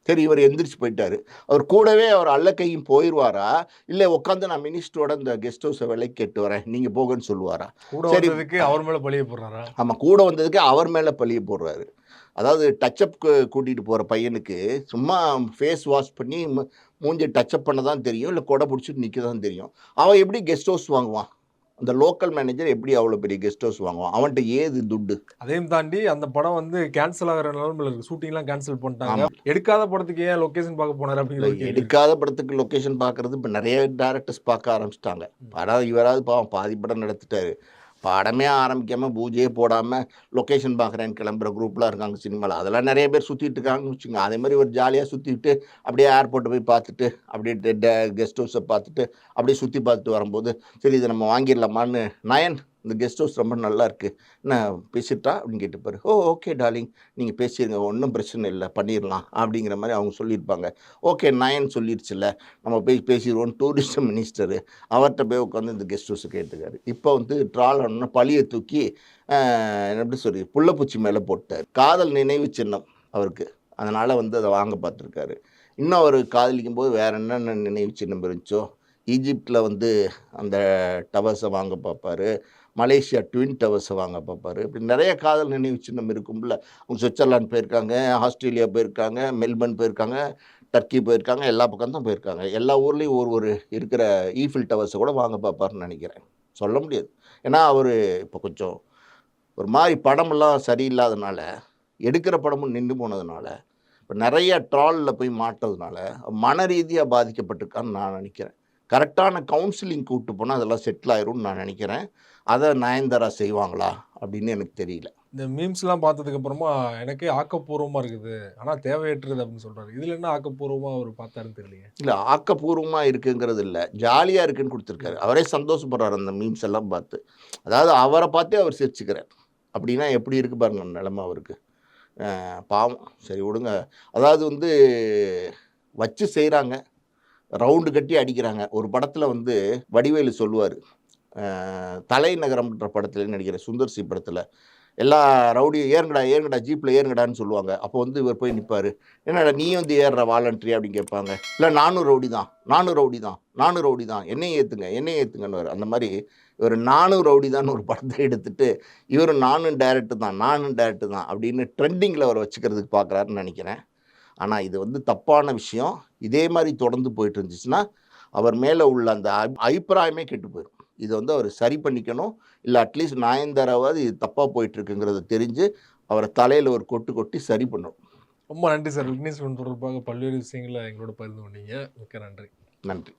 சரி, இவர் எந்திரிச்சு போயிட்டாரு. அவர் கூடவே அவர் அல்லக்கையும் போயிடுவாரா? இல்லை உட்காந்து நான் மினிஸ்டரோட இந்த கெஸ்ட் ஹவுஸை விலைக்கு கேட்டு வரேன், நீங்கள் போகன்னு சொல்லுவாரா? சரி, அவர் மேலே பழிய போடுறாரா? ஆமாம், கூட வந்ததுக்கு அவர் மேலே பழிய போடுறாரு. அதாவது டச்சப்க்கு கூட்டிகிட்டு போகிற பையனுக்கு சும்மா ஃபேஸ் வாஷ் பண்ணி மூஞ்சி டச்சப் பண்ண தான் தெரியும், இல்லை கொடை பிடிச்சிட்டு நிற்க தான் தெரியும். அவன் எப்படி கெஸ்ட் ஹவுஸ் வாங்குவான்? அந்த லோக்கல் மேனேஜர் எப்படி அவ்வளோ பெரிய கெஸ்ட் ஹவுஸ் வாங்குவான்? அவன்கிட்ட ஏது துட்டு? அதையும் தாண்டி அந்த படம் வந்து கேன்சல் ஆகிற நிலைமையில் இருக்குது. ஷூட்டிங்லாம் கேன்சல் பண்ணிட்டாங்க. எடுக்காத படத்துக்கு ஏன் லொக்கேஷன் பார்க்க போனார் அப்படிங்கிற எடுக்காத படத்துக்கு லொக்கேஷன் பார்க்குறது இப்போ நிறைய டேரக்டர்ஸ் பார்க்க ஆரம்பிச்சிட்டாங்க. படம் இவராது பாவம் பாதி படம் நடத்திட்டாரு. படமே ஆரம்பிக்காமல் பூஜையே போடாமல் லொக்கேஷன் பார்க்குறேன்னு கிளம்புற குரூப்லாம் இருக்காங்க சினிமாவில். அதெல்லாம் நிறைய பேர் சுற்றிட்டு இருக்காங்கன்னு வச்சுங்க. அதே மாதிரி ஒரு ஜாலியாக சுற்றிட்டு அப்படியே ஏர்போர்ட்டை போய் பார்த்துட்டு அப்படியே கெஸ்ட் ஹவுஸை பார்த்துட்டு அப்படியே சுற்றி பார்த்துட்டு வரும்போது சரி இதை நம்ம வாங்கிடலாமான்னு, நயன் இந்த கெஸ்ட் ஹவுஸ் ரொம்ப நல்லா இருக்குது, என்ன பேசிட்டா அப்படின்னு கேட்டுப்பாரு. ஓகே டார்லிங், நீங்கள் பேசிடுங்க, ஒன்றும் பிரச்சனை இல்லை, பண்ணிடலாம் அப்படிங்கிற மாதிரி அவங்க சொல்லியிருப்பாங்க. ஓகே நயன் சொல்லிடுச்சுல்ல, நம்ம போய் பேசிடுவோம். டூரிசம் மினிஸ்டரு அவர்கிட்ட போய் உட்காந்து இந்த கெஸ்ட் ஹவுஸை கேட்டுக்காரு. இப்போ வந்து ட்ரால் ஆனோன்னா பழியை தூக்கி எப்படி சொல்லி புள்ளப்பூச்சி மேலே போட்டார். காதல் நினைவு சின்னம் அவருக்கு. அதனால் வந்து அதை வாங்க பார்த்துருக்காரு. இன்னும் அவர் காதலிக்கும் போது வேறு என்னென்ன நினைவு சின்னம் இருந்துச்சோ, ஈஜிப்டில் வந்து அந்த டவர்ஸை வாங்க பார்ப்பாரு. மலேசியா ட்வின் டவர்ஸை வாங்க பார்ப்பாரு. இப்படி நிறைய காதல் நினைவு சின்னம் இருக்கும்ல. அவங்க சுவிட்சர்லாந்து போயிருக்காங்க, ஆஸ்திரேலியா போயிருக்காங்க, மெல்பர்ன் போயிருக்காங்க, டர்க்கி போயிருக்காங்க, எல்லா பக்கம் தான் போயிருக்காங்க. எல்லா ஊர்லேயும் ஒரு ஒரு இருக்கிற ஈஃபில் டவர்ஸை கூட வாங்க பார்ப்பாருன்னு நினைக்கிறேன். சொல்ல முடியாது. ஏன்னா அவர் இப்போ கொஞ்சம் ஒரு மாதிரி படமெல்லாம் சரியில்லாதனால, எடுக்கிற படமும் நின்று போனதுனால, இப்போ நிறைய ட்ராலில் போய் மாட்டதுனால மன ரீதியாக பாதிக்கப்பட்டிருக்கான்னு நான் நினைக்கிறேன். கரெக்டான கவுன்சிலிங் கூப்பிட்டு போனால் அதெல்லாம் செட்டில் ஆயிரும்னு நான் நினைக்கிறேன். அதை நயன்தாரா செய்வாங்களா அப்படின்னு எனக்கு தெரியல. இந்த மீம்ஸ்லாம் பார்த்ததுக்கு அப்புறமா எனக்கே ஆக்கப்பூர்வமா இருக்குது. ஆனா தேவையற்றது அப்படின்னு சொல்றாரு. இதுல என்ன ஆக்கப்பூர்வமா அவர் பார்த்தாருன்னு தெரியலையே. இல்லை ஆக்கப்பூர்வமாக இருக்குங்கிறது இல்லை, ஜாலியாக இருக்குன்னு கொடுத்துருக்காரு. அவரே சந்தோஷப்படுறாரு அந்த மீம்ஸ் எல்லாம் பார்த்து. அதாவது அவரை பார்த்தே அவர் சிரிச்சுக்கிறார். அப்படின்னா எப்படி இருக்கு பாருங்க நிலைமை அவருக்கு. பாவம். சரி விடுங்க. அதாவது வந்து வச்சு செய்கிறாங்க, ரவுண்டு கட்டி அடிக்கிறாங்க. ஒரு படத்தில் வந்து வடிவேலு சொல்லுவார், தலைநகரம்ன்ற படத்தில் நடிக்கிற சுந்தர் சி படத்தில் எல்லா ரவுடியும் ஏறுங்கடா ஏறுங்கடா ஜீப்பில் ஏறுங்கடான்னு சொல்லுவாங்க. அப்போ வந்து இவர் போய் நிற்பார். என்னடா நீ வந்து ஏறுற வாலண்ட்ரி அப்படின்னு கேட்பாங்க. இல்லை நானும் ரவுடி தான், நானும் ரவுடி தான், நானும் ரவுடி தான், என்னையும் ஏற்றுங்க என்னையும் ஏற்றுங்கன்னு. அந்த மாதிரி இவர் நானும் ரவுடி தான் ஒரு படத்தை எடுத்துட்டு இவர் நானும் டேரக்டர் தான் நானும் டேரக்டர் தான் அப்படின்னு ட்ரெண்டிங்கில் அவர் வச்சுக்கிறதுக்கு பார்க்குறாருன்னு நினைக்கிறேன். ஆனால் இது வந்து தப்பான விஷயம். இதே மாதிரி தொடர்ந்து போயிட்டு இருந்துச்சுன்னா அவர் மேலே உள்ள அந்த அபிப்பிராயமே கெட்டு போயிடும். இதை வந்து அவர் சரி பண்ணிக்கணும். இல்லை அட்லீஸ்ட் நயன்தாராவாவது இது தப்பாக போயிட்டுருக்குங்கிறத தெரிஞ்சு அவரை தலையில் ஒரு கொட்டு கொட்டி சரி பண்ணணும். ரொம்ப நன்றி சார். விக்னேஷ் சிவன் தொடர்பாக பல்வேறு விஷயங்களை எங்களோட பகிர்ந்து கொண்டீங்க. மிக்க நன்றி. நன்றி.